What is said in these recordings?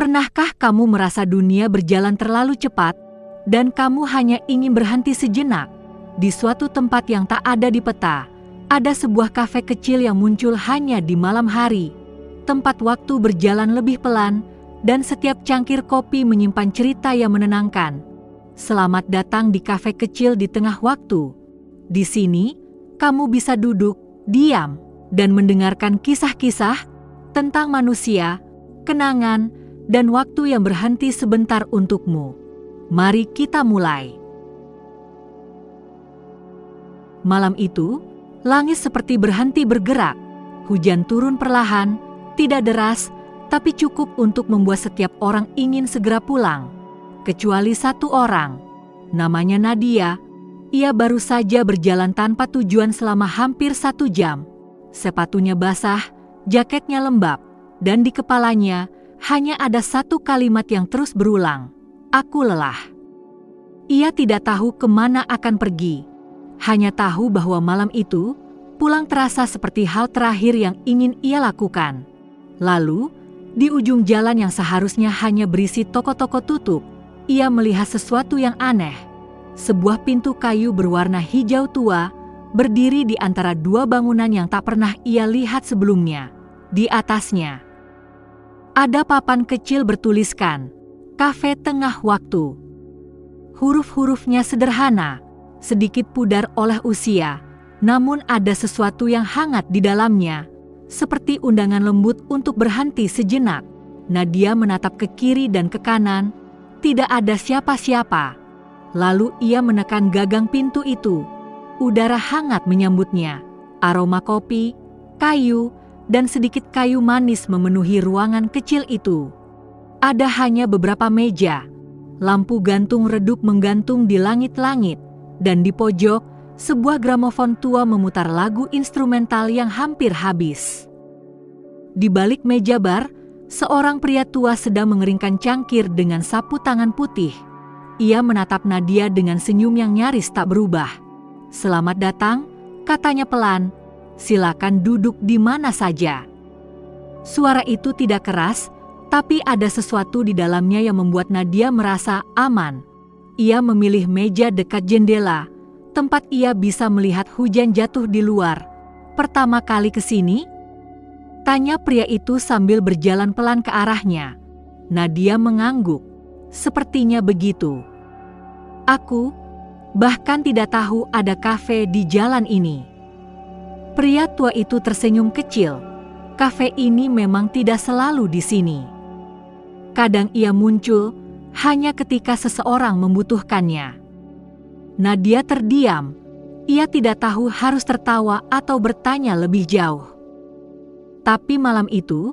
Pernahkah kamu merasa dunia berjalan terlalu cepat dan kamu hanya ingin berhenti sejenak? Di suatu tempat yang tak ada di peta, ada sebuah kafe kecil yang muncul hanya di malam hari. Tempat waktu berjalan lebih pelan dan setiap cangkir kopi menyimpan cerita yang menenangkan. Selamat datang di kafe kecil di tengah waktu. Di sini, kamu bisa duduk, diam, dan mendengarkan kisah-kisah tentang manusia, kenangan, dan waktu yang berhenti sebentar untukmu. Mari kita mulai. Malam itu, langit seperti berhenti bergerak. Hujan turun perlahan, tidak deras, tapi cukup untuk membuat setiap orang ingin segera pulang. Kecuali satu orang, namanya Nadia. Ia baru saja berjalan tanpa tujuan selama hampir 1 jam. Sepatunya basah, jaketnya lembab, dan di kepalanya hanya ada satu kalimat yang terus berulang. Aku lelah. Ia tidak tahu kemana akan pergi. Hanya tahu bahwa malam itu, pulang terasa seperti hal terakhir yang ingin ia lakukan. Lalu, di ujung jalan yang seharusnya hanya berisi toko-toko tutup, ia melihat sesuatu yang aneh. Sebuah pintu kayu berwarna hijau tua berdiri di antara 2 bangunan yang tak pernah ia lihat sebelumnya. Di atasnya, ada papan kecil bertuliskan, Kafe Tengah Waktu. Huruf-hurufnya sederhana, sedikit pudar oleh usia, namun ada sesuatu yang hangat di dalamnya, seperti undangan lembut untuk berhenti sejenak. Nadia menatap ke kiri dan ke kanan, tidak ada siapa-siapa. Lalu ia menekan gagang pintu itu. Udara hangat menyambutnya, aroma kopi, kayu, dan sedikit kayu manis memenuhi ruangan kecil itu. Ada hanya beberapa meja, lampu gantung redup menggantung di langit-langit, dan di pojok, sebuah gramofon tua memutar lagu instrumental yang hampir habis. Di balik meja bar, seorang pria tua sedang mengeringkan cangkir dengan sapu tangan putih. Ia menatap Nadia dengan senyum yang nyaris tak berubah. Selamat datang, katanya pelan. Silakan duduk di mana saja. Suara itu tidak keras, tapi ada sesuatu di dalamnya yang membuat Nadia merasa aman. Ia memilih meja dekat jendela, tempat ia bisa melihat hujan jatuh di luar. Pertama kali ke sini? Tanya pria itu sambil berjalan pelan ke arahnya. Nadia mengangguk. Sepertinya begitu. Aku bahkan tidak tahu ada kafe di jalan ini. Pria tua itu tersenyum kecil. Kafe ini memang tidak selalu di sini. Kadang ia muncul hanya ketika seseorang membutuhkannya. Nadia terdiam. Ia tidak tahu harus tertawa atau bertanya lebih jauh. Tapi malam itu,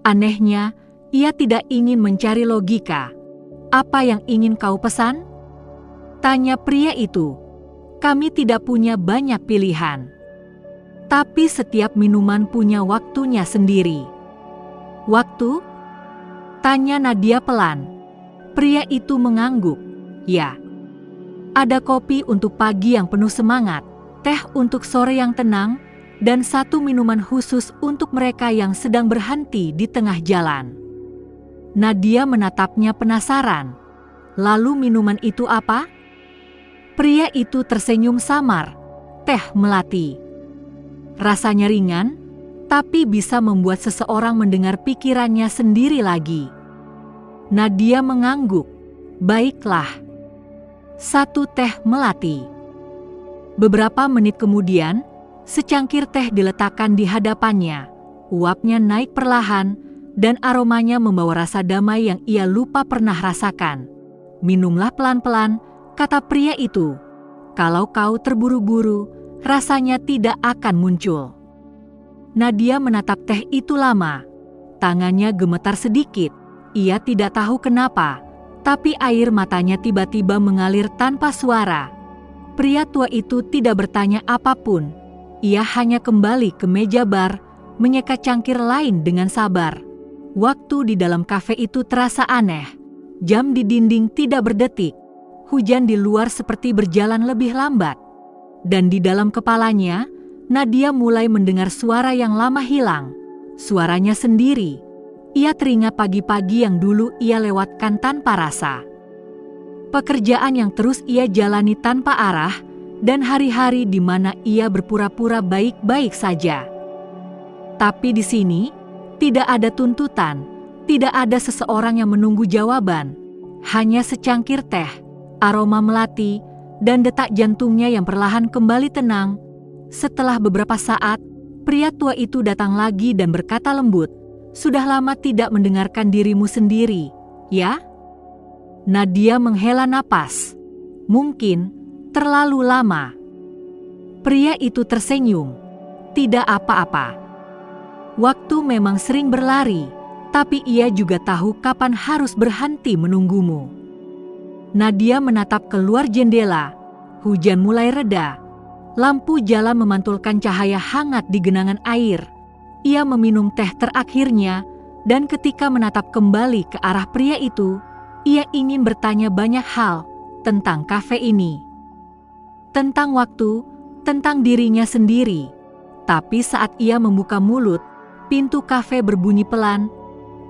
anehnya, ia tidak ingin mencari logika. Apa yang ingin kau pesan? Tanya pria itu. Kami tidak punya banyak pilihan. Tapi setiap minuman punya waktunya sendiri. Waktu? Tanya Nadia pelan. Pria itu mengangguk. Ya. Ada kopi untuk pagi yang penuh semangat, teh untuk sore yang tenang, dan 1 minuman khusus untuk mereka yang sedang berhenti di tengah jalan. Nadia menatapnya penasaran. Lalu minuman itu apa? Pria itu tersenyum samar. Teh melati. Rasanya ringan, tapi bisa membuat seseorang mendengar pikirannya sendiri lagi. Nadia mengangguk. Baiklah. 1 teh melati. Beberapa menit kemudian, secangkir teh diletakkan di hadapannya. Uapnya naik perlahan, dan aromanya membawa rasa damai yang ia lupa pernah rasakan. Minumlah pelan-pelan, kata pria itu. Kalau kau terburu-buru, rasanya tidak akan muncul. Nadia menatap teh itu lama. Tangannya gemetar sedikit. Ia tidak tahu kenapa, tapi air matanya tiba-tiba mengalir tanpa suara. Pria tua itu tidak bertanya apapun. Ia hanya kembali ke meja bar, menyeka cangkir lain dengan sabar. Waktu di dalam kafe itu terasa aneh. Jam di dinding tidak berdetik. Hujan di luar seperti berjalan lebih lambat. Dan di dalam kepalanya, Nadia mulai mendengar suara yang lama hilang. Suaranya sendiri. ia teringat pagi-pagi yang dulu ia lewatkan tanpa rasa. Pekerjaan yang terus ia jalani tanpa arah, dan hari-hari di mana ia berpura-pura baik-baik saja. Tapi di sini, tidak ada tuntutan, tidak ada seseorang yang menunggu jawaban, hanya secangkir teh, aroma melati, dan detak jantungnya yang perlahan kembali tenang. Setelah beberapa saat, pria tua itu datang lagi dan berkata lembut, "Sudah lama tidak mendengarkan dirimu sendiri, ya?" Nadia menghela napas. Mungkin terlalu lama. Pria itu tersenyum. Tidak apa-apa. Waktu memang sering berlari, tapi ia juga tahu kapan harus berhenti menunggumu. Nadia menatap keluar jendela. Hujan mulai reda. Lampu jalan memantulkan cahaya hangat di genangan air. Ia meminum teh terakhirnya, dan ketika menatap kembali ke arah pria itu, ia ingin bertanya banyak hal tentang kafe ini. Tentang waktu, tentang dirinya sendiri. Tapi saat ia membuka mulut, pintu kafe berbunyi pelan.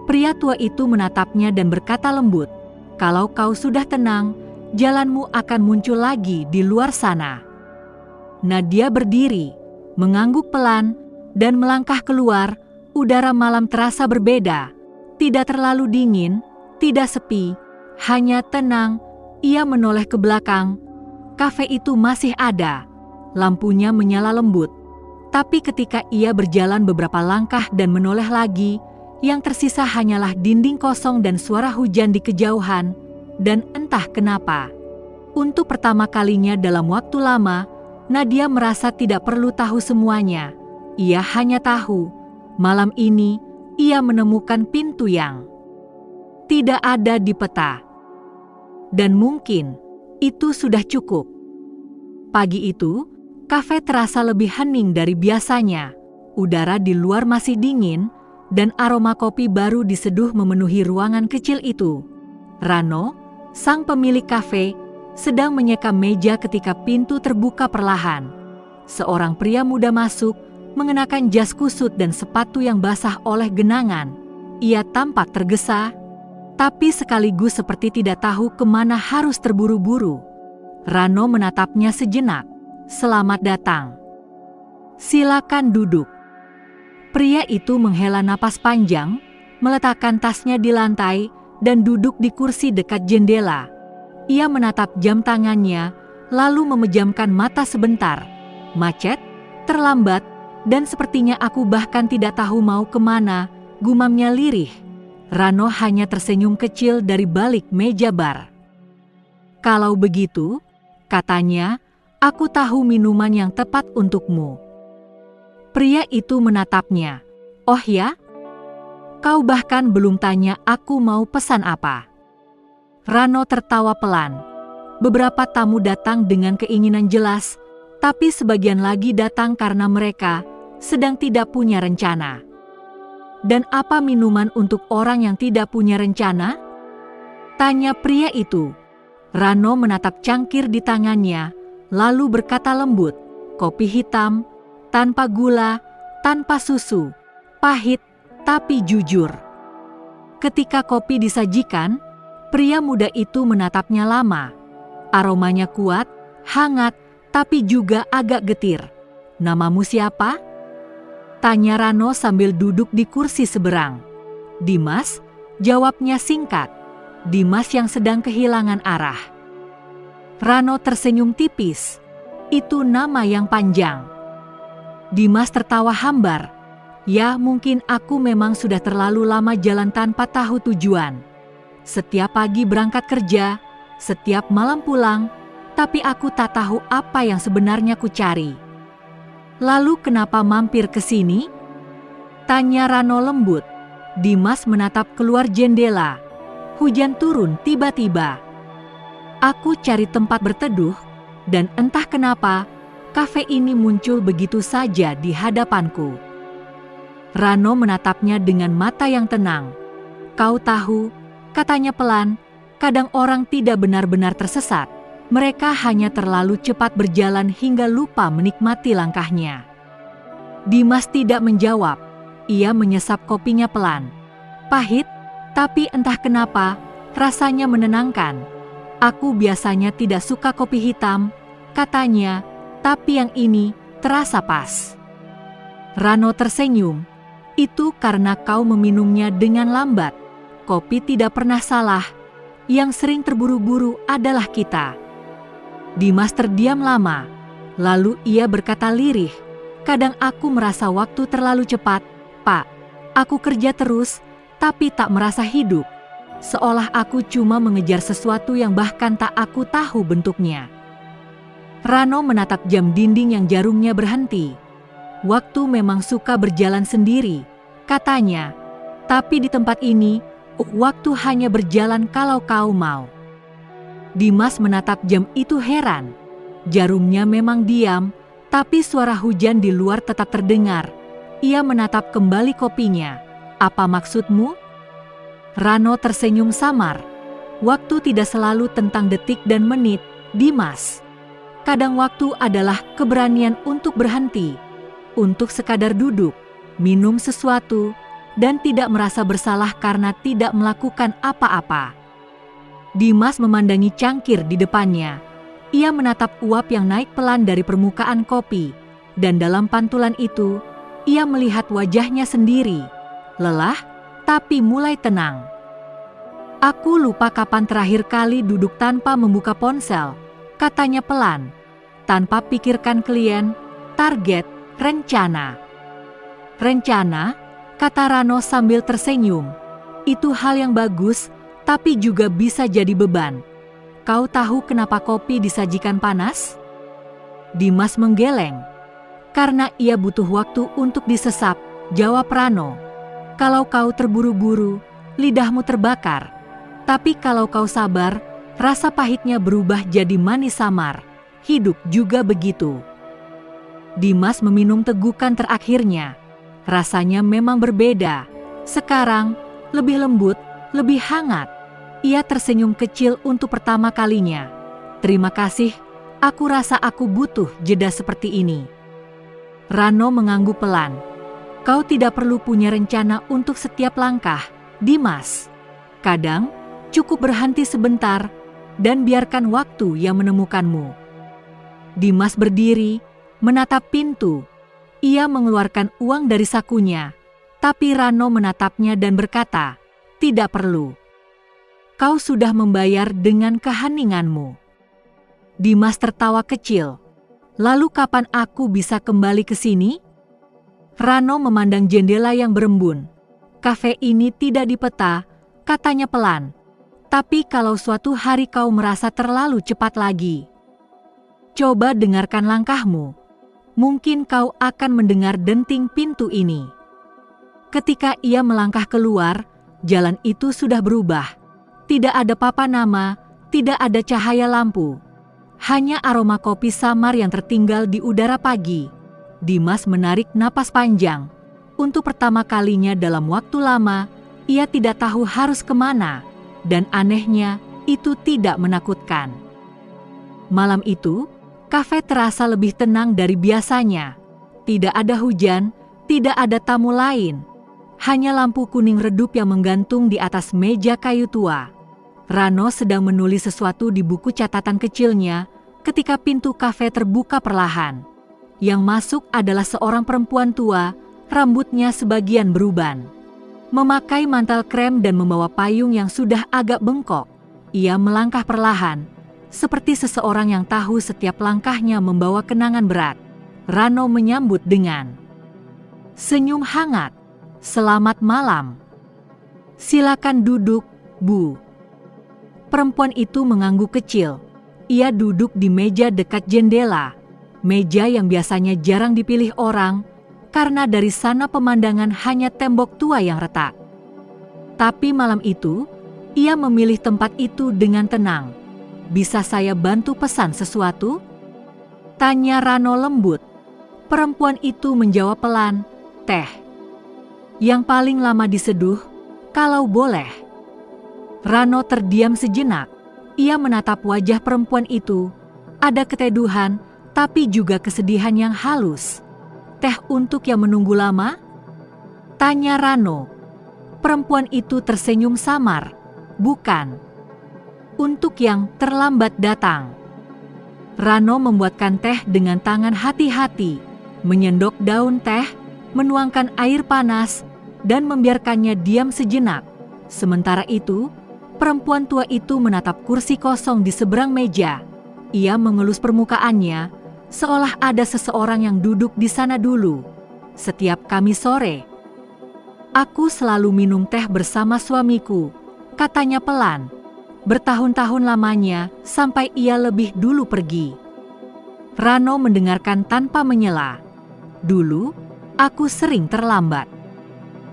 Pria tua itu menatapnya dan berkata lembut, "Kalau kau sudah tenang, jalanmu akan muncul lagi di luar sana." Nadia berdiri, mengangguk pelan, dan melangkah keluar. Udara malam terasa berbeda. Tidak terlalu dingin, tidak sepi, hanya tenang. Ia menoleh ke belakang. Kafe itu masih ada. Lampunya menyala lembut. Tapi ketika ia berjalan beberapa langkah dan menoleh lagi, yang tersisa hanyalah dinding kosong dan suara hujan di kejauhan. Dan entah kenapa, untuk pertama kalinya dalam waktu lama, Nadia merasa tidak perlu tahu semuanya. Ia hanya tahu, malam ini ia menemukan pintu yang tidak ada di peta. Dan mungkin itu sudah cukup. Pagi itu, kafe terasa lebih hening dari biasanya. Udara di luar masih dingin, dan aroma kopi baru diseduh memenuhi ruangan kecil itu. Rano, sang pemilik kafe, sedang menyeka meja ketika pintu terbuka perlahan. Seorang pria muda masuk, mengenakan jas kusut dan sepatu yang basah oleh genangan. Ia tampak tergesa, tapi sekaligus seperti tidak tahu kemana harus terburu-buru. Rano menatapnya sejenak. "Selamat datang. Silakan duduk." Pria itu menghela napas panjang, meletakkan tasnya di lantai, dan duduk di kursi dekat jendela. Ia menatap jam tangannya, lalu memejamkan mata sebentar. "Macet, terlambat, dan sepertinya aku bahkan tidak tahu mau kemana," gumamnya lirih. Rano hanya tersenyum kecil dari balik meja bar. "Kalau begitu," katanya, "aku tahu minuman yang tepat untukmu." Pria itu menatapnya. "Oh ya? Kau bahkan belum tanya aku mau pesan apa." Rano tertawa pelan. Beberapa tamu datang dengan keinginan jelas, tapi sebagian lagi datang karena mereka sedang tidak punya rencana. "Dan apa minuman untuk orang yang tidak punya rencana?" tanya pria itu. Rano menatap cangkir di tangannya, lalu berkata lembut, "Kopi hitam, tanpa gula, tanpa susu, pahit tapi jujur." Ketika kopi disajikan, pria muda itu menatapnya lama. Aromanya kuat, hangat, tapi juga agak getir. "Namamu siapa?" tanya Rano sambil duduk di kursi seberang. "Dimas," jawabnya singkat. Dimas yang sedang kehilangan arah. Rano tersenyum tipis. Itu nama yang panjang. Dimas tertawa hambar. "Ya, mungkin aku memang sudah terlalu lama jalan tanpa tahu tujuan. Setiap pagi berangkat kerja, setiap malam pulang, tapi aku tak tahu apa yang sebenarnya ku cari." "Lalu kenapa mampir ke sini?" tanya Rano lembut. Dimas menatap keluar jendela. Hujan turun tiba-tiba. "Aku cari tempat berteduh, dan entah kenapa, kafe ini muncul begitu saja di hadapanku." Rano menatapnya dengan mata yang tenang. "Kau tahu," katanya pelan, "kadang orang tidak benar-benar tersesat. Mereka hanya terlalu cepat berjalan hingga lupa menikmati langkahnya." Dimas tidak menjawab. Ia menyesap kopinya pelan. Pahit, tapi entah kenapa, rasanya menenangkan. Aku biasanya tidak suka kopi hitam, katanya, tapi yang ini terasa pas. Rano tersenyum. Itu karena kau meminumnya dengan lambat. Kopi tidak pernah salah. Yang sering terburu-buru adalah kita. Dimas terdiam lama. Lalu ia berkata lirih, "Kadang aku merasa waktu terlalu cepat, Pak. Aku kerja terus, tapi tak merasa hidup. Seolah aku cuma mengejar sesuatu yang bahkan tak aku tahu bentuknya." Rano menatap jam dinding yang jarumnya berhenti. "Waktu memang suka berjalan sendiri," katanya. "Tapi di tempat ini, waktu hanya berjalan kalau kau mau." Dimas menatap jam itu heran. Jarumnya memang diam, tapi suara hujan di luar tetap terdengar. Ia menatap kembali kopinya. "Apa maksudmu?" Rano tersenyum samar. "Waktu tidak selalu tentang detik dan menit, Dimas. Kadang waktu adalah keberanian untuk berhenti, untuk sekadar duduk, minum sesuatu, dan tidak merasa bersalah karena tidak melakukan apa-apa." Dimas memandangi cangkir di depannya. Ia menatap uap yang naik pelan dari permukaan kopi, dan dalam pantulan itu, ia melihat wajahnya sendiri. Lelah, tapi mulai tenang. "Aku lupa kapan terakhir kali duduk tanpa membuka ponsel," katanya pelan. "Tanpa pikirkan klien, target, rencana." "Rencana?" kata Rano sambil tersenyum. "Itu hal yang bagus, tapi juga bisa jadi beban. Kau tahu kenapa kopi disajikan panas?" Dimas menggeleng. "Karena ia butuh waktu untuk disesap," jawab Rano. "Kalau kau terburu-buru, lidahmu terbakar. Tapi kalau kau sabar, rasa pahitnya berubah jadi manis samar. Hidup juga begitu." Dimas meminum tegukan terakhirnya. Rasanya memang berbeda. Sekarang lebih lembut, lebih hangat. Ia tersenyum kecil untuk pertama kalinya. "Terima kasih, aku rasa aku butuh jeda seperti ini." Rano mengangguk pelan. "Kau tidak perlu punya rencana untuk setiap langkah, Dimas. Kadang cukup berhenti sebentar dan biarkan waktu yang menemukanmu." Dimas berdiri, menatap pintu. Ia mengeluarkan uang dari sakunya, tapi Rano menatapnya dan berkata, "Tidak perlu. Kau sudah membayar dengan keheninganmu." Dimas tertawa kecil. "Lalu kapan aku bisa kembali ke sini?" Rano memandang jendela yang berembun. "Kafe ini tidak dipeta," katanya pelan. "Tapi kalau suatu hari kau merasa terlalu cepat lagi, coba dengarkan langkahmu. Mungkin kau akan mendengar denting pintu ini." Ketika ia melangkah keluar, jalan itu sudah berubah. Tidak ada papan nama, tidak ada cahaya lampu. Hanya aroma kopi samar yang tertinggal di udara pagi. Dimas menarik napas panjang. Untuk pertama kalinya dalam waktu lama, ia tidak tahu harus kemana. Dan anehnya, itu tidak menakutkan. Malam itu, kafe terasa lebih tenang dari biasanya. Tidak ada hujan, tidak ada tamu lain. Hanya lampu kuning redup yang menggantung di atas meja kayu tua. Rano sedang menulis sesuatu di buku catatan kecilnya ketika pintu kafe terbuka perlahan. Yang masuk adalah seorang perempuan tua, rambutnya sebagian beruban. Memakai mantel krem dan membawa payung yang sudah agak bengkok. Ia melangkah perlahan, seperti seseorang yang tahu setiap langkahnya membawa kenangan berat. Rano menyambut dengan senyum hangat. "Selamat malam. Silakan duduk, Bu." Perempuan itu mengangguk kecil. Ia duduk di meja dekat jendela. Meja yang biasanya jarang dipilih orang, karena dari sana pemandangan hanya tembok tua yang retak. Tapi malam itu, ia memilih tempat itu dengan tenang. "Bisa saya bantu pesan sesuatu?" tanya Rano lembut. Perempuan itu menjawab pelan, "Teh. Yang paling lama diseduh, kalau boleh." Rano terdiam sejenak. Ia menatap wajah perempuan itu. Ada keteduhan, tapi juga kesedihan yang halus. "Teh untuk yang menunggu lama?" tanya Rano. Perempuan itu tersenyum samar. Bukan. Untuk yang terlambat datang. Rano membuatkan teh dengan tangan hati-hati, menyendok daun teh, menuangkan air panas, dan membiarkannya diam sejenak. Sementara itu, perempuan tua itu menatap kursi kosong di seberang meja. Ia mengelus permukaannya, seolah ada seseorang yang duduk di sana dulu. Setiap Kamis sore, aku selalu minum teh bersama suamiku, katanya pelan. Bertahun-tahun lamanya sampai ia lebih dulu pergi. Rano mendengarkan tanpa menyela. Dulu, aku sering terlambat.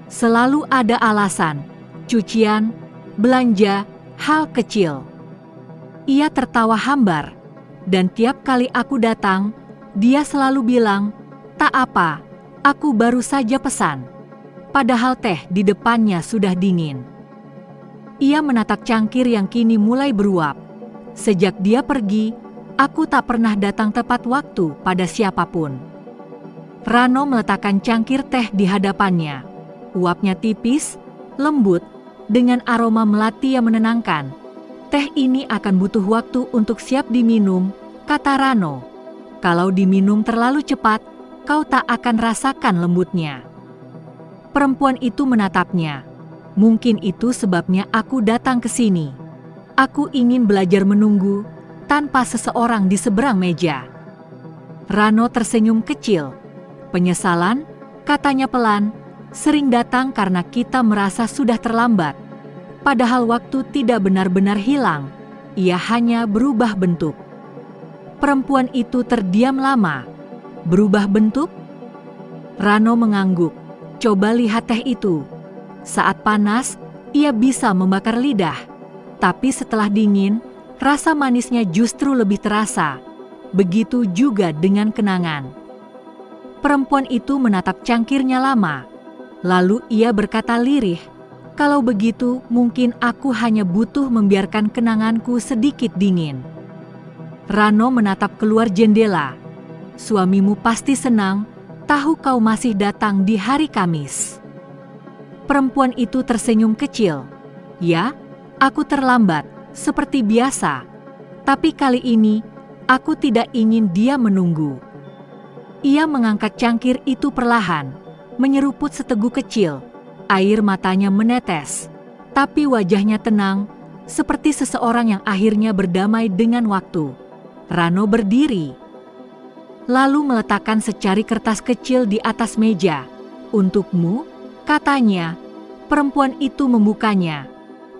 Selalu ada alasan, cucian, belanja, hal kecil. Ia tertawa hambar, dan tiap kali aku datang, dia selalu bilang, "Tak apa, aku baru saja pesan." Padahal teh di depannya sudah dingin. Ia menatap cangkir yang kini mulai beruap. Sejak dia pergi, aku tak pernah datang tepat waktu pada siapapun. Rano meletakkan cangkir teh di hadapannya. Uapnya tipis, lembut, dengan aroma melati yang menenangkan. Teh ini akan butuh waktu untuk siap diminum, kata Rano. Kalau diminum terlalu cepat, kau tak akan rasakan lembutnya. Perempuan itu menatapnya. Mungkin itu sebabnya aku datang ke sini. Aku ingin belajar menunggu tanpa seseorang di seberang meja. Rano tersenyum kecil. Penyesalan, katanya pelan, sering datang karena kita merasa sudah terlambat. Padahal waktu tidak benar-benar hilang, ia hanya berubah bentuk. Perempuan itu terdiam lama. Berubah bentuk? Rano mengangguk. Coba lihat teh itu. Saat panas, ia bisa membakar lidah. Tapi setelah dingin, rasa manisnya justru lebih terasa. Begitu juga dengan kenangan. Perempuan itu menatap cangkirnya lama. Lalu ia berkata lirih, "Kalau begitu, mungkin aku hanya butuh membiarkan kenanganku sedikit dingin." Rano menatap keluar jendela. "Suamimu pasti senang, tahu kau masih datang di hari Kamis." Perempuan itu tersenyum kecil. "Ya, aku terlambat, seperti biasa. Tapi kali ini, aku tidak ingin dia menunggu." Ia mengangkat cangkir itu perlahan, menyeruput seteguk kecil. Air matanya menetes, tapi wajahnya tenang, seperti seseorang yang akhirnya berdamai dengan waktu. Rano berdiri, lalu meletakkan secari kertas kecil di atas meja. "Untukmu," katanya. Perempuan itu membukanya.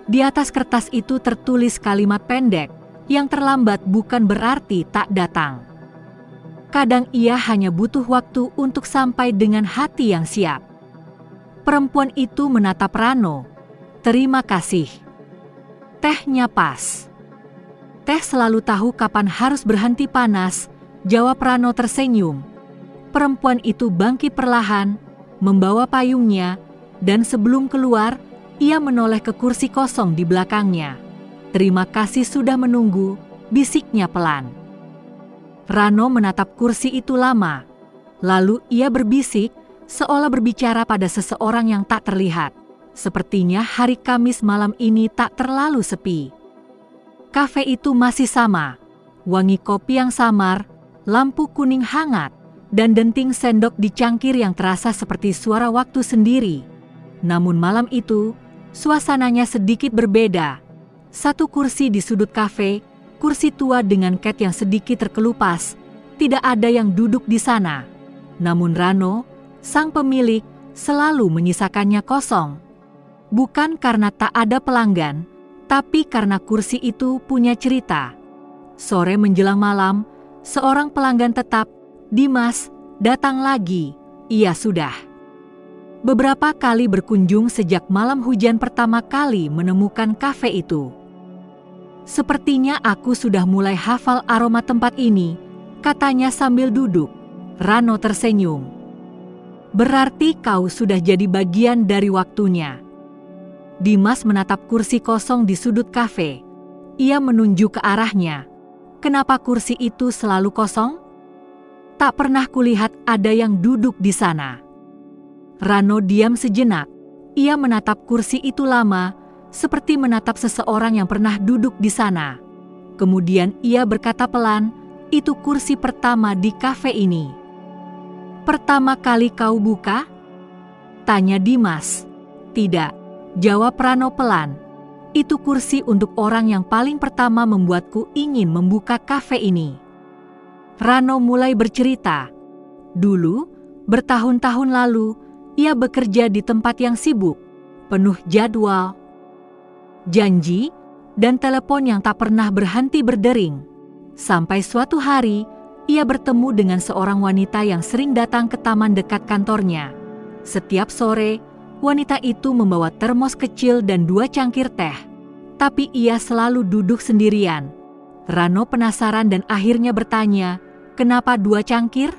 Di atas kertas itu tertulis kalimat pendek, "Yang terlambat bukan berarti tak datang." Kadang ia hanya butuh waktu untuk sampai dengan hati yang siap. Perempuan itu menatap Rano. "Terima kasih. Tehnya pas." "Teh selalu tahu kapan harus berhenti panas," jawab Rano tersenyum. Perempuan itu bangkit perlahan, membawa payungnya, dan sebelum keluar, ia menoleh ke kursi kosong di belakangnya. "Terima kasih sudah menunggu," bisiknya pelan. Rano menatap kursi itu lama. Lalu ia berbisik, seolah berbicara pada seseorang yang tak terlihat. Sepertinya hari Kamis malam ini tak terlalu sepi. Kafe itu masih sama. Wangi kopi yang samar, lampu kuning hangat, dan denting sendok di cangkir yang terasa seperti suara waktu sendiri. Namun malam itu, suasananya sedikit berbeda. Satu kursi di sudut kafe, kursi tua dengan cat yang sedikit terkelupas. Tidak ada yang duduk di sana. Namun Rano, sang pemilik, selalu menyisakannya kosong. Bukan karena tak ada pelanggan, tapi karena kursi itu punya cerita. Sore menjelang malam, seorang pelanggan tetap, "Dimas, datang lagi." Ia sudah beberapa kali berkunjung sejak malam hujan pertama kali menemukan kafe itu. "Sepertinya aku sudah mulai hafal aroma tempat ini," katanya sambil duduk. Rano tersenyum. "Berarti kau sudah jadi bagian dari waktunya." Dimas menatap kursi kosong di sudut kafe. Ia menunjuk ke arahnya. "Kenapa kursi itu selalu kosong?" "Tak pernah kulihat ada yang duduk di sana." Rano diam sejenak. Ia menatap kursi itu lama, seperti menatap seseorang yang pernah duduk di sana. Kemudian ia berkata pelan, "Itu kursi pertama di kafe ini." "Pertama kali kau buka?" tanya Dimas. "Tidak," jawab Rano pelan. "Itu kursi untuk orang yang paling pertama membuatku ingin membuka kafe ini." Rano mulai bercerita. Dulu, bertahun-tahun lalu, ia bekerja di tempat yang sibuk, penuh jadwal, janji, dan telepon yang tak pernah berhenti berdering. Sampai suatu hari, ia bertemu dengan seorang wanita yang sering datang ke taman dekat kantornya. Setiap sore, wanita itu membawa termos kecil dan 2 cangkir teh. Tapi ia selalu duduk sendirian. Rano penasaran dan akhirnya bertanya, "Kenapa 2 cangkir?"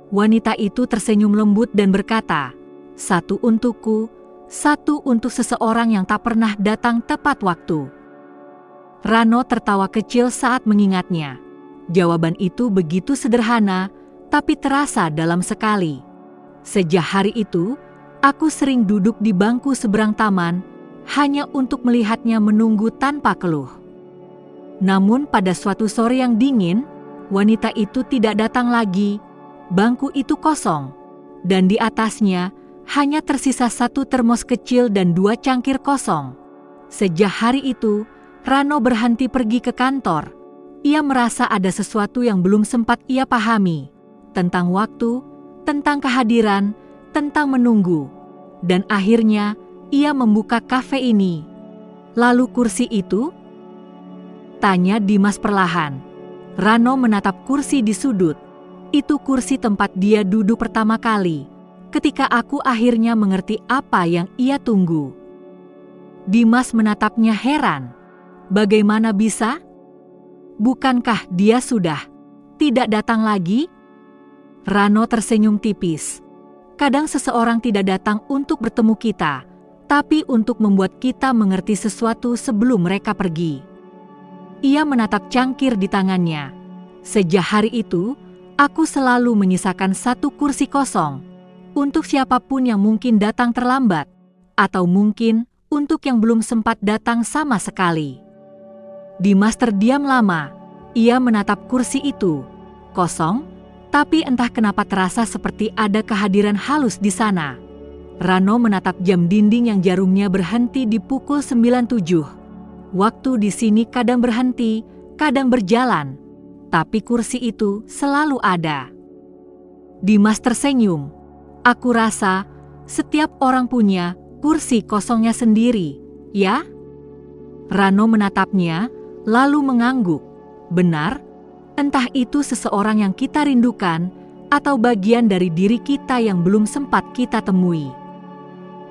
Wanita itu tersenyum lembut dan berkata, "1 untukku, 1 untuk seseorang yang tak pernah datang tepat waktu." Rano tertawa kecil saat mengingatnya. Jawaban itu begitu sederhana, tapi terasa dalam sekali. Sejak hari itu, aku sering duduk di bangku seberang taman, hanya untuk melihatnya menunggu tanpa keluh. Namun pada suatu sore yang dingin, wanita itu tidak datang lagi. Bangku itu kosong, dan di atasnya hanya tersisa 1 termos kecil dan 2 cangkir kosong. Sejak hari itu, Rano berhenti pergi ke kantor. Ia merasa ada sesuatu yang belum sempat ia pahami, tentang waktu, tentang kehadiran, tentang menunggu. Dan akhirnya, ia membuka kafe ini. "Lalu kursi itu?" tanya Dimas perlahan. Rano menatap kursi di sudut. "Itu kursi tempat dia duduk pertama kali, ketika aku akhirnya mengerti apa yang ia tunggu." Dimas menatapnya heran. "Bagaimana bisa? Bukankah dia sudah tidak datang lagi?" Rano tersenyum tipis. "Kadang seseorang tidak datang untuk bertemu kita, tapi untuk membuat kita mengerti sesuatu sebelum mereka pergi." Ia menatap cangkir di tangannya. "Sejak hari itu, aku selalu menyisakan 1 kursi kosong untuk siapapun yang mungkin datang terlambat, atau mungkin untuk yang belum sempat datang sama sekali." Dimas terdiam lama. Ia menatap kursi itu, kosong, tapi entah kenapa terasa seperti ada kehadiran halus di sana. Rano menatap jam dinding yang jarumnya berhenti di pukul 9.07. Waktu di sini kadang berhenti, kadang berjalan. Tapi kursi itu selalu ada. Dimas tersenyum. "Aku rasa setiap orang punya kursi kosongnya sendiri, ya?" Rano menatapnya, lalu mengangguk. "Benar, entah itu seseorang yang kita rindukan, atau bagian dari diri kita yang belum sempat kita temui."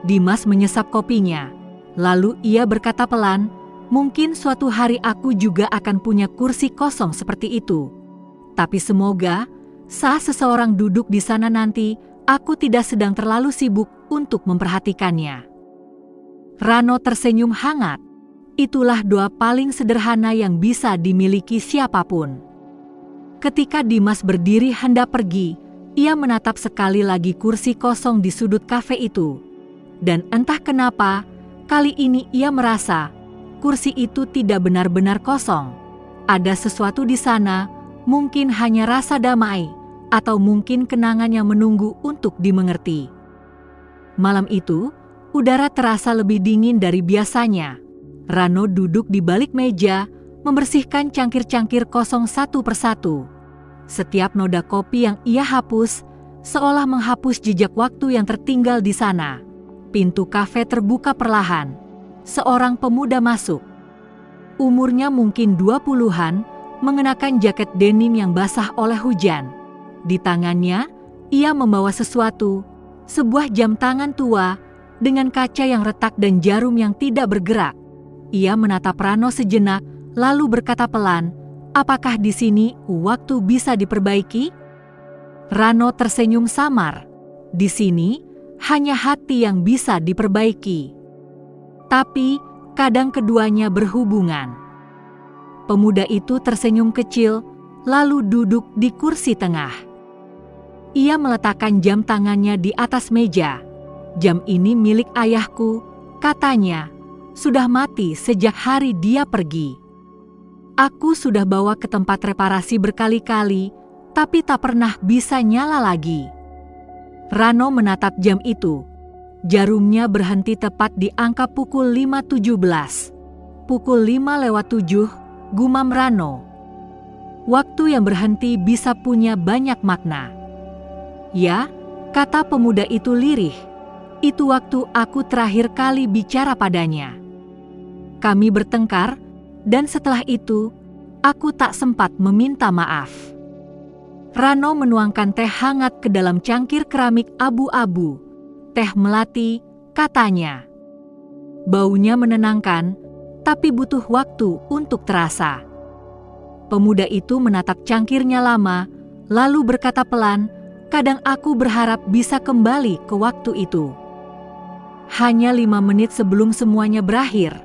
Dimas menyesap kopinya. Lalu ia berkata pelan, "Mungkin suatu hari aku juga akan punya kursi kosong seperti itu. Tapi semoga saat seseorang duduk di sana nanti, aku tidak sedang terlalu sibuk untuk memperhatikannya." Rano tersenyum hangat. Itulah doa paling sederhana yang bisa dimiliki siapapun. Ketika Dimas berdiri hendak pergi, ia menatap sekali lagi kursi kosong di sudut kafe itu. Dan entah kenapa, kali ini ia merasa kursi itu tidak benar-benar kosong. Ada sesuatu di sana, mungkin hanya rasa damai, atau mungkin kenangan yang menunggu untuk dimengerti. Malam itu, udara terasa lebih dingin dari biasanya. Rano duduk di balik meja, membersihkan cangkir-cangkir kosong 1 persatu. Setiap noda kopi yang ia hapus, seolah menghapus jejak waktu yang tertinggal di sana. Pintu kafe terbuka perlahan. Seorang pemuda masuk. Umurnya mungkin 20-an, mengenakan jaket denim yang basah oleh hujan. Di tangannya, ia membawa sesuatu, sebuah jam tangan tua dengan kaca yang retak dan jarum yang tidak bergerak. Ia menatap Rano sejenak, lalu berkata pelan, "Apakah di sini waktu bisa diperbaiki?" Rano tersenyum samar. "Di sini hanya hati yang bisa diperbaiki." Tapi kadang keduanya berhubungan. Pemuda itu tersenyum kecil, lalu duduk di kursi tengah. Ia meletakkan jam tangannya di atas meja. Jam ini milik ayahku, katanya. Sudah mati sejak hari dia pergi. Aku sudah bawa ke tempat reparasi berkali-kali, tapi tak pernah bisa nyala lagi. Rano menatap jam itu. Jarumnya berhenti tepat di angka pukul 5.17. Pukul 5:07, gumam Rano. Waktu yang berhenti bisa punya banyak makna. Ya, kata pemuda itu lirih. Itu waktu aku terakhir kali bicara padanya. Kami bertengkar, dan setelah itu, aku tak sempat meminta maaf. Rano menuangkan teh hangat ke dalam cangkir keramik abu-abu. Teh melati, katanya. Baunya menenangkan, tapi butuh waktu untuk terasa. Pemuda itu menatap cangkirnya lama, lalu berkata pelan, kadang aku berharap bisa kembali ke waktu itu. Hanya 5 menit sebelum semuanya berakhir.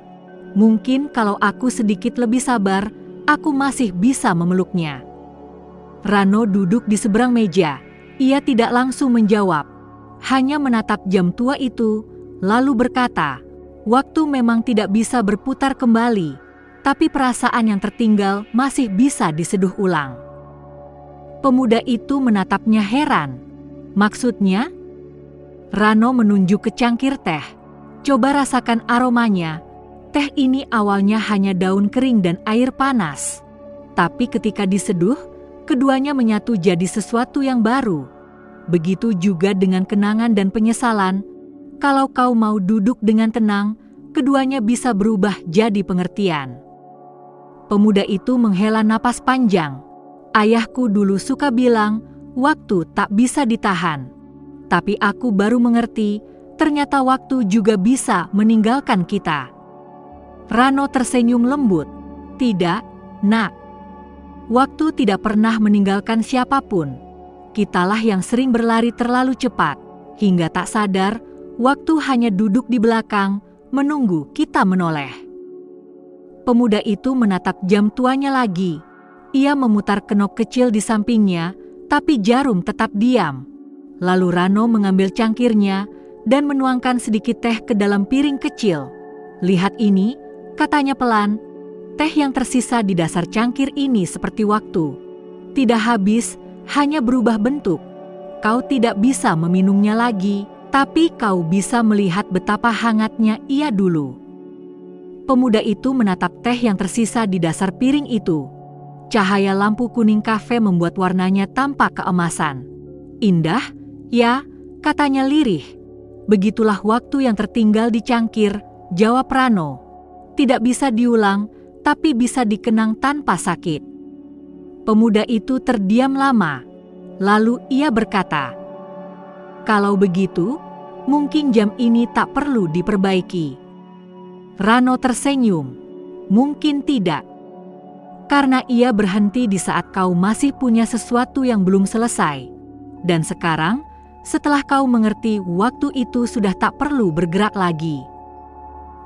Mungkin kalau aku sedikit lebih sabar, aku masih bisa memeluknya. Rano duduk di seberang meja. Ia tidak langsung menjawab. Hanya menatap jam tua itu, lalu berkata, waktu memang tidak bisa berputar kembali, tapi perasaan yang tertinggal masih bisa diseduh ulang. Pemuda itu menatapnya heran. Maksudnya? Rano menunjuk ke cangkir teh. Coba rasakan aromanya. Teh ini awalnya hanya daun kering dan air panas. Tapi ketika diseduh, keduanya menyatu jadi sesuatu yang baru. Begitu juga dengan kenangan dan penyesalan. Kalau kau mau duduk dengan tenang, keduanya bisa berubah jadi pengertian. Pemuda itu menghela napas panjang. Ayahku dulu suka bilang, waktu tak bisa ditahan. Tapi aku baru mengerti, ternyata waktu juga bisa meninggalkan kita. Rano tersenyum lembut. Tidak, nak. Waktu tidak pernah meninggalkan siapapun. Kitalah yang sering berlari terlalu cepat, hingga tak sadar, waktu hanya duduk di belakang, menunggu kita menoleh. Pemuda itu menatap jam tuanya lagi. Ia memutar kenop kecil di sampingnya, tapi jarum tetap diam. Lalu Rano mengambil cangkirnya dan menuangkan sedikit teh ke dalam piring kecil. Lihat ini, katanya pelan, teh yang tersisa di dasar cangkir ini seperti waktu. Tidak habis, hanya berubah bentuk. Kau tidak bisa meminumnya lagi, tapi kau bisa melihat betapa hangatnya ia dulu. Pemuda itu menatap teh yang tersisa di dasar piring itu. Cahaya lampu kuning kafe membuat warnanya tampak keemasan. Indah, ya, katanya lirih. Begitulah waktu yang tertinggal di cangkir, jawab Rano. Tidak bisa diulang, tapi bisa dikenang tanpa sakit. Pemuda itu terdiam lama. Lalu ia berkata, kalau begitu, mungkin jam ini tak perlu diperbaiki. Rano tersenyum. Mungkin tidak. Karena ia berhenti di saat kau masih punya sesuatu yang belum selesai. Dan sekarang, setelah kau mengerti waktu itu sudah tak perlu bergerak lagi.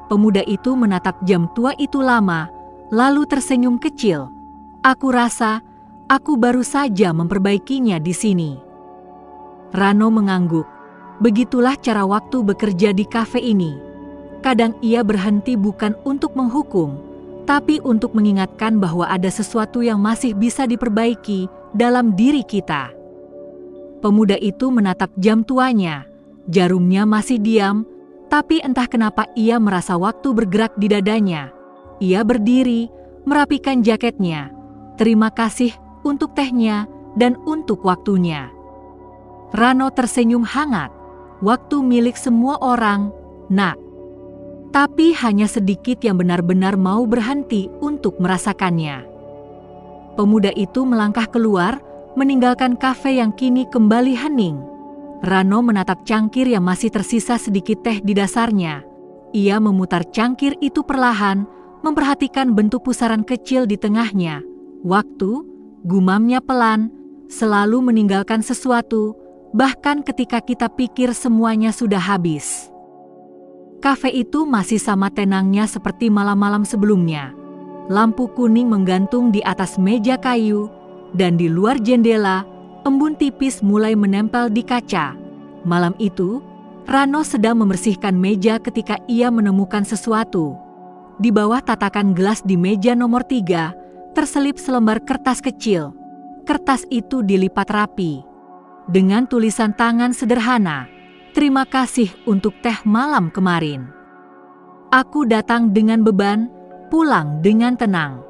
Pemuda itu menatap jam tua itu lama, lalu tersenyum kecil. Aku rasa, aku baru saja memperbaikinya di sini. Rano mengangguk. Begitulah cara waktu bekerja di kafe ini. Kadang ia berhenti bukan untuk menghukum, tapi untuk mengingatkan bahwa ada sesuatu yang masih bisa diperbaiki dalam diri kita. Pemuda itu menatap jam tuanya. Jarumnya masih diam, tapi entah kenapa ia merasa waktu bergerak di dadanya. Ia berdiri, merapikan jaketnya. Terima kasih untuk tehnya dan untuk waktunya. Rano tersenyum hangat. Waktu milik semua orang, nak. Tapi hanya sedikit yang benar-benar mau berhenti untuk merasakannya. Pemuda itu melangkah keluar, meninggalkan kafe yang kini kembali hening. Rano menatap cangkir yang masih tersisa sedikit teh di dasarnya. Ia memutar cangkir itu perlahan, memperhatikan bentuk pusaran kecil di tengahnya. Waktu, gumamnya pelan, selalu meninggalkan sesuatu, bahkan ketika kita pikir semuanya sudah habis. Kafe itu masih sama tenangnya seperti malam-malam sebelumnya. Lampu kuning menggantung di atas meja kayu, dan di luar jendela, embun tipis mulai menempel di kaca. Malam itu, Rano sedang membersihkan meja ketika ia menemukan sesuatu. Di bawah tatakan gelas di meja nomor 3, terselip selembar kertas kecil. Kertas itu dilipat rapi. Dengan tulisan tangan sederhana, "Terima kasih untuk teh malam kemarin. Aku datang dengan beban, pulang dengan tenang."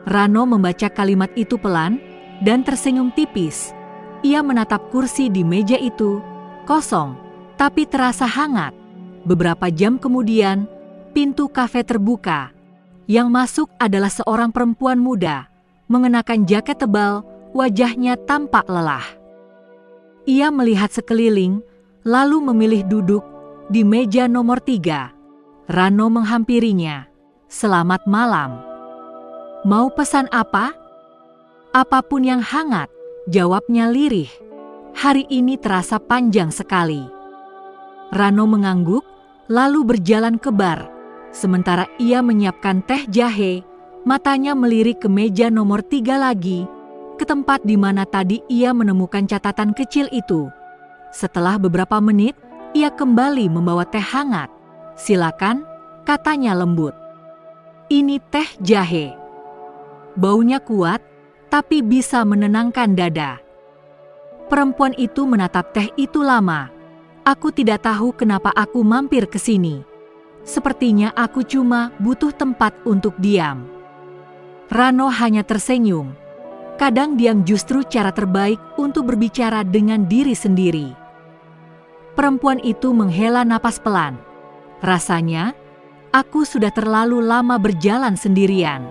Rano membaca kalimat itu pelan dan tersenyum tipis. Ia menatap kursi di meja itu, kosong, tapi terasa hangat. Beberapa jam kemudian, pintu kafe terbuka. Yang masuk adalah seorang perempuan muda, mengenakan jaket tebal, wajahnya tampak lelah. Ia melihat sekeliling, lalu memilih duduk di meja nomor 3. Rano menghampirinya. "Selamat malam. Mau pesan apa?" "Apapun yang hangat," jawabnya lirih. "Hari ini terasa panjang sekali." Rano mengangguk, lalu berjalan ke bar. Sementara ia menyiapkan teh jahe, matanya melirik ke meja nomor 3 lagi, ke tempat di mana tadi ia menemukan catatan kecil itu. Setelah beberapa menit, ia kembali membawa teh hangat. "Silakan," katanya lembut. "Ini teh jahe. Baunya kuat, tapi bisa menenangkan dada." Perempuan itu menatap teh itu lama. "Aku tidak tahu kenapa aku mampir ke sini. Sepertinya aku cuma butuh tempat untuk diam." Rano hanya tersenyum. Kadang diam justru cara terbaik untuk berbicara dengan diri sendiri. Perempuan itu menghela napas pelan. Rasanya, "Aku sudah terlalu lama berjalan sendirian."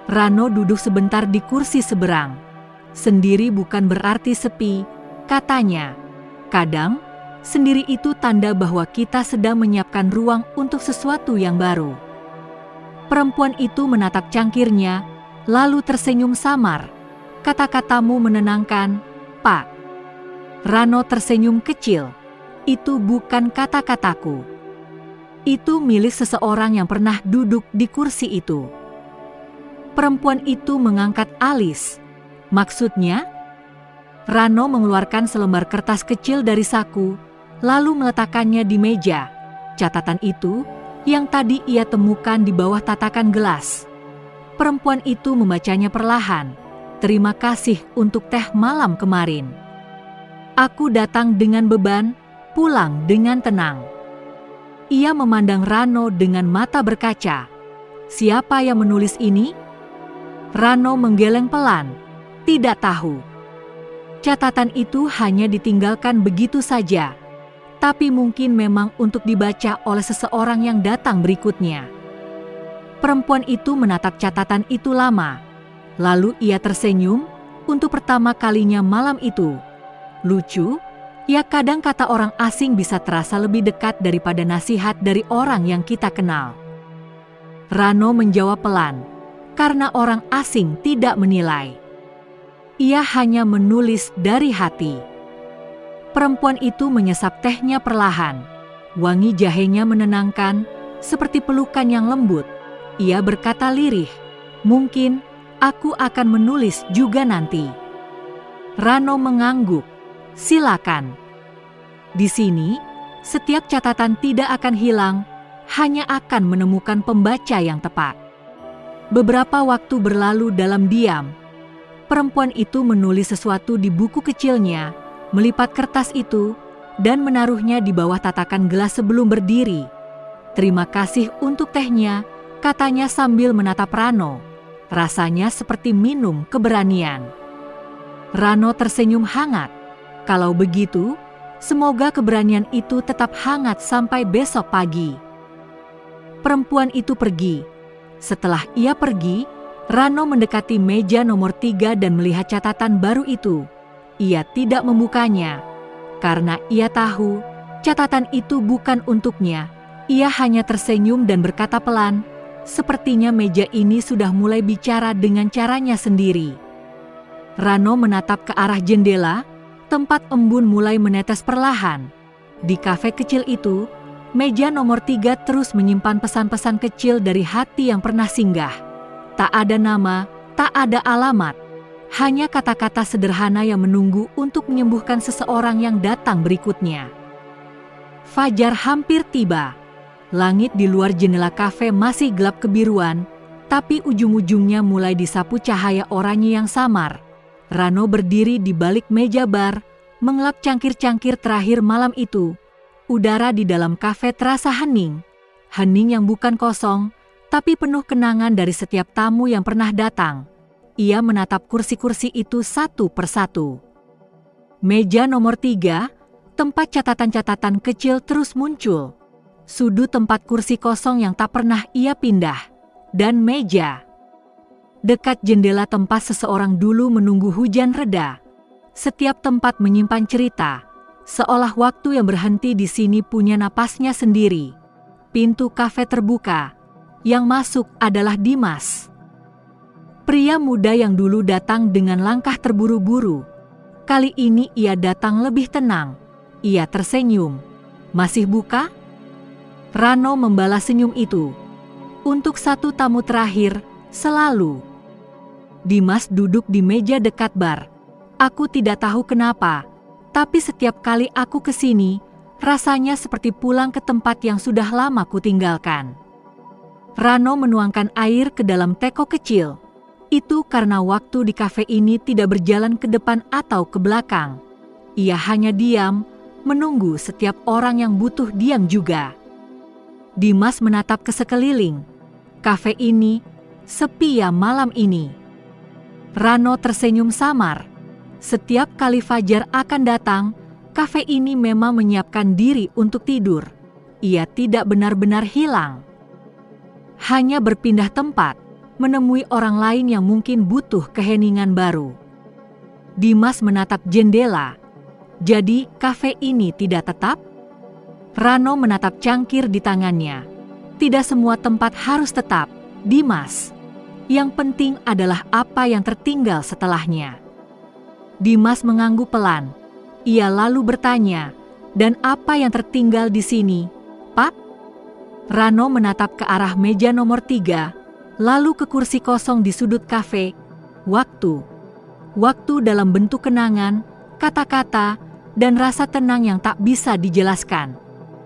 Rano duduk sebentar di kursi seberang. "Sendiri bukan berarti sepi," katanya. "Kadang, sendiri itu tanda bahwa kita sedang menyiapkan ruang untuk sesuatu yang baru." Perempuan itu menatap cangkirnya, lalu tersenyum samar. "Kata-katamu menenangkan, Pak." Rano tersenyum kecil. "Itu bukan kata-kataku. Itu milik seseorang yang pernah duduk di kursi itu." Perempuan itu mengangkat alis. "Maksudnya?" Rano mengeluarkan selembar kertas kecil dari saku, lalu meletakkannya di meja. Catatan itu yang tadi ia temukan di bawah tatakan gelas. Perempuan itu membacanya perlahan. "Terima kasih untuk teh malam kemarin. Aku datang dengan beban, pulang dengan tenang." Ia memandang Rano dengan mata berkaca. "Siapa yang menulis ini?" Rano menggeleng pelan. "Tidak tahu. Catatan itu hanya ditinggalkan begitu saja. Tapi mungkin memang untuk dibaca oleh seseorang yang datang berikutnya." Perempuan itu menatap catatan itu lama. Lalu ia tersenyum untuk pertama kalinya malam itu. "Lucu, ya kadang kata orang asing bisa terasa lebih dekat daripada nasihat dari orang yang kita kenal." Rano menjawab pelan, karena orang asing tidak menilai. Ia hanya menulis dari hati. Perempuan itu menyesap tehnya perlahan. Wangi jahenya menenangkan, seperti pelukan yang lembut. Ia berkata lirih, "Mungkin aku akan menulis juga nanti." Rano mengangguk. "Silakan. Di sini, setiap catatan tidak akan hilang, hanya akan menemukan pembaca yang tepat." Beberapa waktu berlalu dalam diam. Perempuan itu menulis sesuatu di buku kecilnya, melipat kertas itu, dan menaruhnya di bawah tatakan gelas sebelum berdiri. "Terima kasih untuk tehnya," katanya sambil menatap Rano. Rasanya seperti minum keberanian. Rano tersenyum hangat. "Kalau begitu, semoga keberanian itu tetap hangat sampai besok pagi." Perempuan itu pergi. Setelah ia pergi, Rano mendekati meja nomor 3 dan melihat catatan baru itu. Ia tidak membukanya, karena ia tahu catatan itu bukan untuknya. Ia hanya tersenyum dan berkata pelan, sepertinya meja ini sudah mulai bicara dengan caranya sendiri. Rano menatap ke arah jendela, tempat embun mulai menetes perlahan. Di kafe kecil itu, meja nomor 3 terus menyimpan pesan-pesan kecil dari hati yang pernah singgah. Tak ada nama, tak ada alamat, hanya kata-kata sederhana yang menunggu untuk menyembuhkan seseorang yang datang berikutnya. Fajar hampir tiba. Langit di luar jendela kafe masih gelap kebiruan, tapi ujung-ujungnya mulai disapu cahaya oranye yang samar. Rano berdiri di balik meja bar, mengelap cangkir-cangkir terakhir malam itu. Udara di dalam kafe terasa hening. Hening yang bukan kosong, tapi penuh kenangan dari setiap tamu yang pernah datang. Ia menatap kursi-kursi itu satu persatu. Meja nomor 3, tempat catatan-catatan kecil terus muncul. Sudut tempat kursi kosong yang tak pernah ia pindah. Dan meja dekat jendela tempat seseorang dulu menunggu hujan reda. Setiap tempat menyimpan cerita, seolah waktu yang berhenti di sini punya napasnya sendiri. Pintu kafe terbuka. Yang masuk adalah Dimas. Pria muda yang dulu datang dengan langkah terburu-buru. Kali ini ia datang lebih tenang. Ia tersenyum. "Masih buka?" Rano membalas senyum itu. "Untuk satu tamu terakhir, selalu." Dimas duduk di meja dekat bar. "Aku tidak tahu kenapa, tapi setiap kali aku ke sini, rasanya seperti pulang ke tempat yang sudah lama kutinggalkan." Rano menuangkan air ke dalam teko kecil. Itu karena waktu di kafe ini tidak berjalan ke depan atau ke belakang. Ia hanya diam, menunggu setiap orang yang butuh diam juga. Dimas menatap ke sekeliling. Kafe ini sepi ya malam ini. Rano tersenyum samar. Setiap kali Fajar akan datang, kafe ini memang menyiapkan diri untuk tidur. Ia tidak benar-benar hilang. Hanya berpindah tempat, menemui orang lain yang mungkin butuh keheningan baru. Dimas menatap jendela. Jadi kafe ini tidak tetap? Rano menatap cangkir di tangannya. Tidak semua tempat harus tetap, Dimas. Yang penting adalah apa yang tertinggal setelahnya. Dimas mengangguk pelan. Ia lalu bertanya, "Dan apa yang tertinggal di sini, Pak?" Rano menatap ke arah meja nomor 3, lalu ke kursi kosong di sudut kafe. Waktu. Waktu dalam bentuk kenangan, kata-kata, dan rasa tenang yang tak bisa dijelaskan.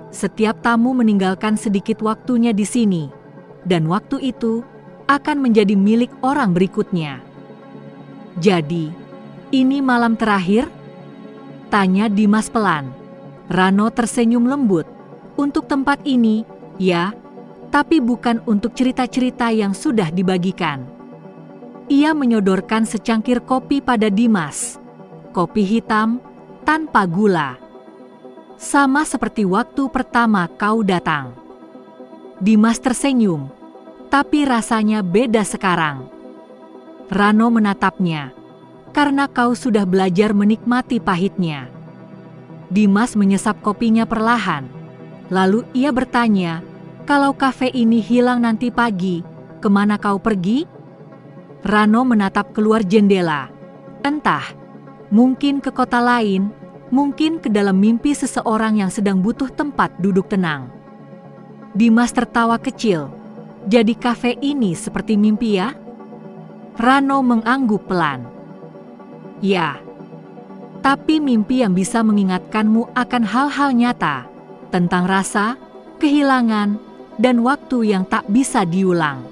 Setiap tamu meninggalkan sedikit waktunya di sini, dan waktu itu akan menjadi milik orang berikutnya. "Jadi, ini malam terakhir?" tanya Dimas pelan. Rano tersenyum lembut. "Untuk tempat ini, ya, tapi bukan untuk cerita-cerita yang sudah dibagikan." Ia menyodorkan secangkir kopi pada Dimas. Kopi hitam, tanpa gula. "Sama seperti waktu pertama kau datang." Dimas tersenyum. "Tapi rasanya beda sekarang." Rano menatapnya. "Karena kau sudah belajar menikmati pahitnya." Dimas menyesap kopinya perlahan. Lalu ia bertanya, "Kalau kafe ini hilang nanti pagi, kemana kau pergi?" Rano menatap keluar jendela. "Entah, mungkin ke kota lain, mungkin ke dalam mimpi seseorang yang sedang butuh tempat duduk tenang." Dimas tertawa kecil. "Jadi kafe ini seperti mimpi ya?" Rano mengangguk pelan. "Ya, tapi mimpi yang bisa mengingatkanmu akan hal-hal nyata, tentang rasa, kehilangan, dan waktu yang tak bisa diulang."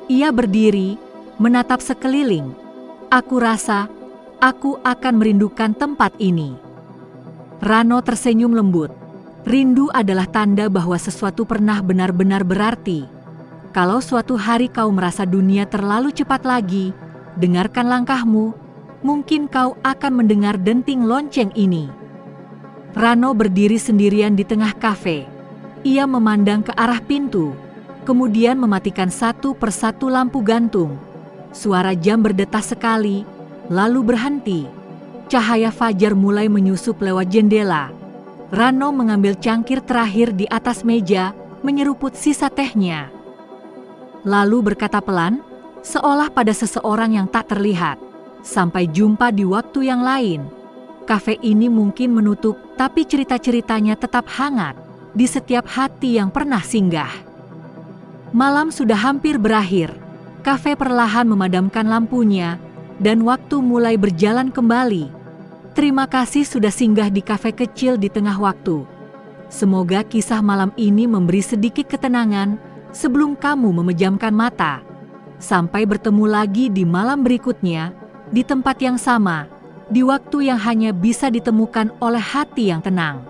Ia berdiri, menatap sekeliling. "Aku rasa, aku akan merindukan tempat ini." Rano tersenyum lembut. Rindu adalah tanda bahwa sesuatu pernah benar-benar berarti. Kalau suatu hari kau merasa dunia terlalu cepat lagi, dengarkan langkahmu, mungkin kau akan mendengar denting lonceng ini. Rano berdiri sendirian di tengah kafe. Ia memandang ke arah pintu, kemudian mematikan satu persatu lampu gantung. Suara jam berdetas sekali, lalu berhenti. Cahaya fajar mulai menyusup lewat jendela. Rano mengambil cangkir terakhir di atas meja, menyeruput sisa tehnya. Lalu berkata pelan, seolah pada seseorang yang tak terlihat, "Sampai jumpa di waktu yang lain." Kafe ini mungkin menutup, tapi cerita-ceritanya tetap hangat di setiap hati yang pernah singgah. Malam sudah hampir berakhir. Kafe perlahan memadamkan lampunya, dan waktu mulai berjalan kembali. Terima kasih sudah singgah di kafe kecil di tengah waktu. Semoga kisah malam ini memberi sedikit ketenangan sebelum kamu memejamkan mata. Sampai bertemu lagi di malam berikutnya, di tempat yang sama, di waktu yang hanya bisa ditemukan oleh hati yang tenang.